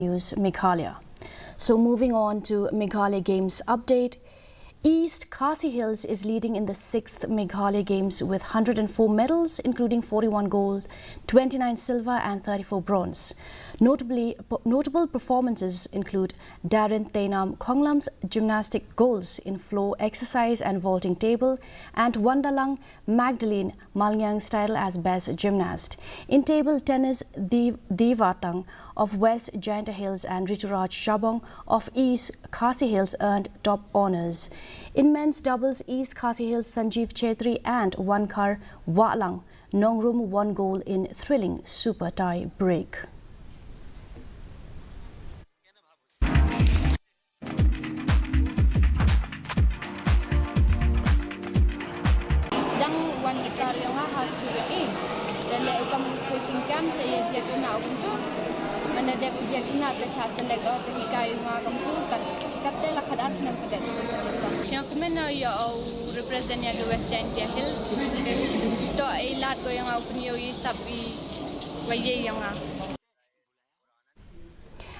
News Meghalaya. So moving on to Meghalaya Games update. East Khasi Hills is leading in the 6th Meghalaya Games with 104 medals, including 41 gold, 29 silver and 34 bronze. Notable performances include Darren Thainam Khonglam's gymnastic golds in floor exercise and vaulting table, and Wandalang Magdalene Malnyang's title as best gymnast. In table tennis, Devatang of West Jainta Hills and Rituraj Shabong of East Khasi Hills earned top honours. In men's doubles, East Khasi Hills Sanjeev Chetri and Wankar Walang Nongrum won gold in thrilling super tie break. Sedang wan besar yang khas kuda dan le ukam coaching camp te je kuna untuk mana de ujian kuna te cha select out te hikai nga kam tu kat te la khadar sna pada tu sa siang kemana ya au represent ya West Jainta Hills to ai lat ko yang au pniyo i sabi waye yang